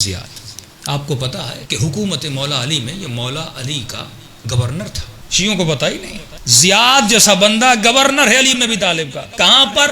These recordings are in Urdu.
زیاد، آپ کو پتا ہے کہ حکومت مولا علی میں یہ مولا علی کا گورنر تھا، شیعوں کو پتا ہی نہیں۔ زیاد جیسا بندہ گورنر ہے علی بن ابی طالب کا، کہاں پر؟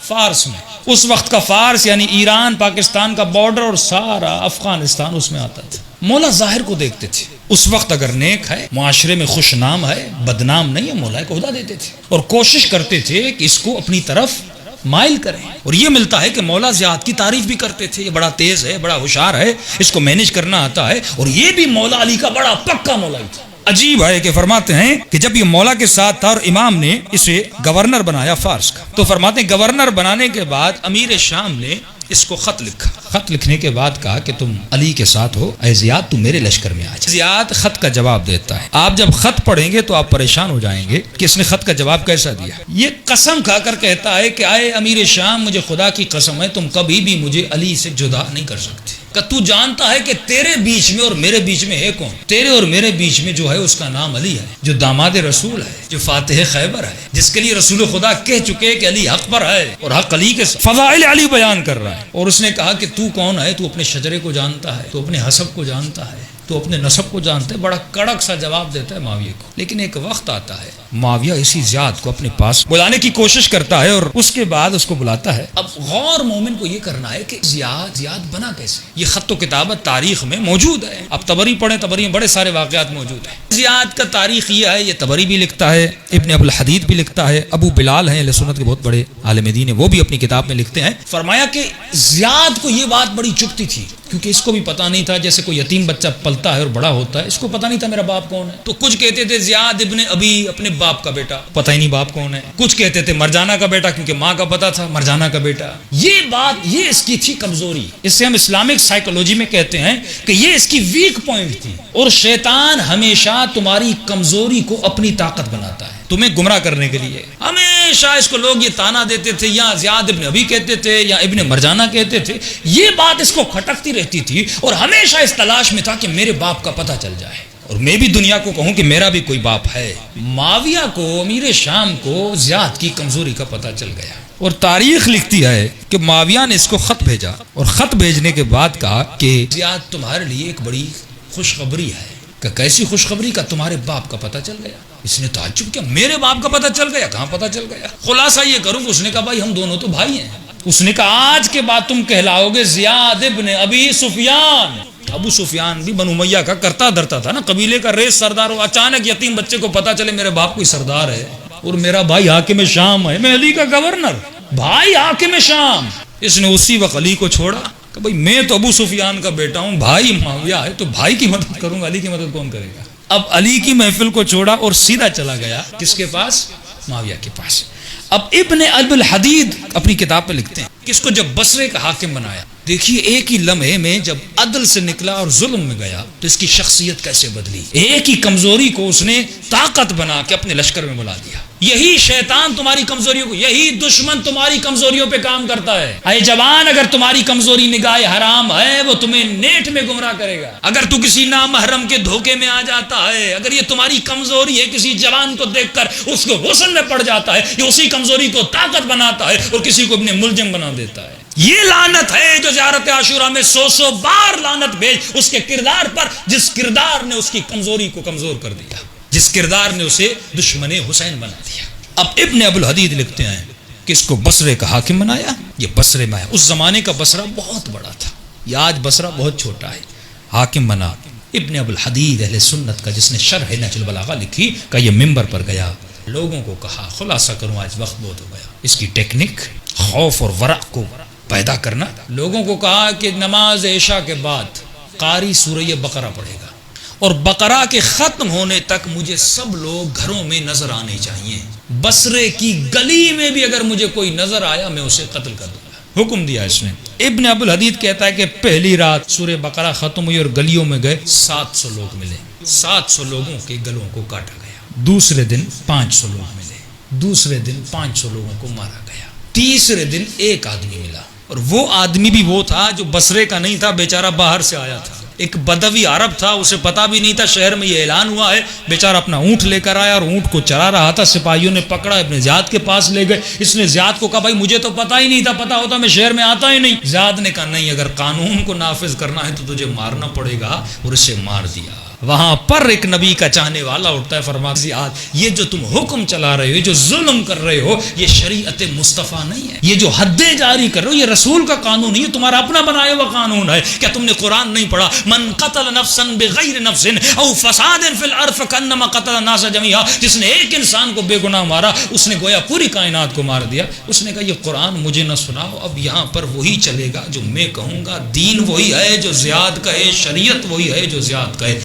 فارس میں۔ اس وقت کا فارس یعنی ایران پاکستان کا بارڈر اور سارا افغانستان اس میں آتا تھا۔ مولا ظاہر کو دیکھتے تھے، اس وقت اگر نیک ہے، معاشرے میں خوش نام ہے، بدنام نہیں ہے، مولا کو خدا دیتے تھے اور کوشش کرتے تھے کہ اس کو اپنی طرف مائل کریں، اور یہ ملتا ہے کہ مولا زیاد کی تعریف بھی کرتے تھے، یہ بڑا تیز ہے، بڑا ہوشیار ہے، اس کو مینج کرنا آتا ہے، اور یہ بھی مولا علی کا بڑا پکا مولا ہی تھا۔ عجیب ہے کہ فرماتے ہیں کہ جب یہ مولا کے ساتھ تھا اور امام نے اسے گورنر بنایا فارس کا، تو فرماتے ہیں گورنر بنانے کے بعد امیر شام نے اس کو خط لکھا۔ خط لکھنے کے بعد کہا کہ تم علی کے ساتھ ہو، اے زیاد تم میرے لشکر میں آ جا۔ زیاد خط کا جواب دیتا ہے، آپ جب خط پڑھیں گے تو آپ پریشان ہو جائیں گے کہ اس نے خط کا جواب کیسا دیا۔ یہ قسم کھا کر کہتا ہے کہ اے امیر شام، مجھے خدا کی قسم ہے تم کبھی بھی مجھے علی سے جدا نہیں کر سکتے، کہ تو جانتا ہے کہ تیرے بیچ میں اور میرے بیچ میں ہے کون؟ تیرے اور میرے بیچ میں جو ہے اس کا نام علی ہے، جو داماد رسول ہے، جو فاتح خیبر ہے، جس کے لیے رسول خدا کہہ چکے کہ علی حق پر ہے اور حق علی کے فضائل علی بیان کر رہا ہے۔ اور اس نے کہا کہ تو کون ہے؟ تو اپنے شجرے کو جانتا ہے، تو اپنے حسب کو جانتا ہے، تو اپنے نسب کو جانتا ہے۔ بڑا کڑک سا جواب دیتا ہے معاویہ کو، لیکن ایک وقت آتا ہے معاویہ اسی زیاد کو اپنے پاس بلانے کی کوشش کرتا ہے اور اس کے بعد اس کو بلاتا ہے۔ اب غور مومن کو یہ کرنا ہے کہ زیاد بنا کیسے؟ یہ خط و کتابت تاریخ میں موجود ہے، اب طبری پڑھیں، طبری میں بڑے سارے واقعات موجود ہیں۔ زیاد کا تاریخ یہ ہے، یہ طبری بھی لکھتا ہے، ابن ابو الحدید بھی لکھتا ہے، ابو بلال ہیں اہل سنت کے بہت بڑے عالم دین ہیں، وہ بھی اپنی کتاب میں لکھتے ہیں۔ فرمایا کہ زیاد کو یہ بات بڑی چبھتی تھی، کیونکہ اس کو بھی پتا نہیں تھا، جیسے کوئی یتیم بچہ پلتا ہے اور بڑا ہوتا ہے، اس کو پتا نہیں تھا میرا باپ کون ہے، تو کچھ کہتے تھے زیاد ابن ابی، اپنے باپ کا بیٹا، پتہ ہی نہیں باپ کون ہے، کچھ کہتے تھے مرجانہ کا بیٹا، کیونکہ ماں کا پتا تھا مرجانہ کا بیٹا۔ یہ بات، یہ اس کی تھی کمزوری، اس سے ہم اسلامک سائیکولوجی میں کہتے ہیں کہ یہ اس کی ویک پوائنٹ تھی، اور شیطان ہمیشہ تمہاری کمزوری کو اپنی طاقت بناتا ہے تمہیں گمراہ کرنے کے لیے۔ ہمیشہ اس کو لوگ یہ تانا دیتے تھے، یا زیاد ابن ابی کہتے تھے یا ابن مرجانہ کہتے تھے، یہ بات اس کو کھٹکتی رہتی تھی، اور ہمیشہ اس تلاش میں تھا کہ میرے باپ کا پتہ چل جائے اور میں بھی دنیا کو کہوں کہ میرا بھی کوئی باپ ہے۔ معاویہ کو، امیر شام کو زیاد کی کمزوری کا پتہ چل گیا، اور تاریخ لکھتی ہے کہ معاویہ نے اس کو خط بھیجا، اور خط بھیجنے کے بعد کہا کہ زیاد تمہارے لیے ایک بڑی خوشخبری ہے۔ کہ کیسی خوشخبری؟ کا تمہارے باپ کا پتہ چل گیا۔ اس نے تعجب کیا، میرے باپ کا پتہ چل گیا؟ کہاں پتہ چل گیا؟ خلاصہ یہ کروں، اس نے کہا بھائی ہم دونوں تو بھائی ہیں۔ اس نے کہا آج کے بعد تم کہلاؤ گے زیاد ابن ابی سفیان۔ ابو سفیان بھی بنو امیہ کا کرتا دھرتا تھا نا، قبیلے کا ریس سردار ہو، اچانک یتیم بچے کو پتہ چلے میرے باپ کوئی سردار ہے اور میرا بھائی حاکم شام ہے، میں علی کا گورنر، بھائی حاکم شام۔ اس نے اسی وقت علی کو چھوڑا کہ بھئی میں تو ابو سفیان کا بیٹا ہوں، بھائی معاویہ ہے تو بھائی کی مدد کروں گا، علی کی مدد کون کرے گا؟ اب علی کی محفل کو چھوڑا اور سیدھا چلا گیا کس کے پاس؟ معاویہ کے پاس۔ اب ابن ابو الحدید اپنی کتاب پہ لکھتے ہیں کہ اس کو جب بصرے کا حاکم بنایا، دیکھیے ایک ہی لمحے میں جب عدل سے نکلا اور ظلم میں گیا تو اس کی شخصیت کیسے بدلی۔ ایک ہی کمزوری کو اس نے طاقت بنا کے اپنے لشکر میں بلا دیا۔ یہی شیطان تمہاری کمزوریوں کو، یہی دشمن تمہاری کمزوریوں پہ کام کرتا ہے۔ اے جوان، اگر تمہاری کمزوری نگاہ حرام ہے، وہ تمہیں نیٹ میں گمراہ کرے گا۔ اگر تو کسی نامحرم کے دھوکے میں آ جاتا ہے، اگر یہ تمہاری کمزوری ہے، کسی جوان کو دیکھ کر اس کو غسل میں پڑ جاتا ہے، یہ اسی کمزوری کو طاقت بناتا ہے اور کسی کو اپنے ملزم بنا دیتا ہے۔ یہ لعنت ہے جو زیارت عاشورہ میں 100 بار لعنت بھیج اس کے کردار پر، جس کردار نے اس کی کمزوری کو کمزور کر دیا، جس کردار نے اسے دشمن حسین بنا دیا۔ اب ابن ابو الحدید لکھتے ہیں کہ اس کو بصرے کا حاکم بنایا۔ یہ بصرے میں اس زمانے کا بصرہ بہت بڑا تھا، یہ آج بصرہ بہت چھوٹا ہے۔ حاکم بنا ابن ابو الحدید اہل سنت کا، جس نے شرح نہج البلاغہ لکھی، کا یہ منبر پر گیا، لوگوں کو کہا، خلاصہ کروں آج وقت بہت ہو گیا، اس کی ٹیکنک خوف اور ورع کو پیدا کرنا۔ لوگوں کو کہا کہ نماز عشاء کے بعد قاری سورہ بقرہ پڑھے گا، اور بقرہ کے ختم ہونے تک مجھے سب لوگ گھروں میں نظر آنے چاہیے، بصرے کی گلی میں بھی اگر مجھے کوئی نظر آیا میں اسے قتل کر دوں گا۔ حکم دیا اس نے۔ ابن ابو الحدید کہتا ہے کہ پہلی رات سورہ بقرہ ختم ہوئی اور گلیوں میں گئے، 700 لوگ ملے، 700 لوگوں کے گلوں کو کاٹا گیا۔ دوسرے دن 500 لوگ ملے، دوسرے دن 500 لوگوں کو مارا گیا۔ تیسرے دن ایک آدمی ملا، اور وہ آدمی بھی وہ تھا جو بصرے کا نہیں تھا، بیچارہ باہر سے آیا تھا۔ ایک بدوی عرب تھا، اسے پتا بھی نہیں تھا شہر میں یہ اعلان ہوا ہے، بیچارہ اپنا اونٹ لے کر آیا اور اونٹ کو چلا رہا تھا، سپاہیوں نے پکڑا، ابن زیاد کے پاس لے گئے، اس نے زیاد کو کہا بھائی مجھے تو پتا ہی نہیں تھا، پتا ہوتا میں شہر میں آتا ہی نہیں۔ زیاد نے کہا نہیں، اگر قانون کو نافذ کرنا ہے تو تجھے مارنا پڑے گا، اور اسے مار دیا۔ وہاں پر ایک نبی کا چاہنے والا اٹھتا ہے، فرماتا ہے زیاد یہ جو تم حکم چلا رہے ہو، یہ جو ظلم کر رہے ہو، یہ شریعت مصطفیٰ نہیں ہے، یہ جو حدیں جاری کر رہے ہو یہ رسول کا قانون نہیں ہے، تمہارا اپنا بنایا ہوا قانون ہے۔ کیا تم نے قرآن نہیں پڑھا؟ من قتل نفسا بغیر نفس او فساد فی الارض فکانما قتل الناس جميعا، جس نے ایک انسان کو بے گناہ مارا اس نے گویا پوری کائنات کو مار دیا۔ اس نے کہا یہ قرآن مجھے نہ سناؤ، اب یہاں پر وہی چلے گا جو میں کہوں گا، دین وہی ہے جو زیاد کہے، شریعت وہی ہے جو زیاد کہے۔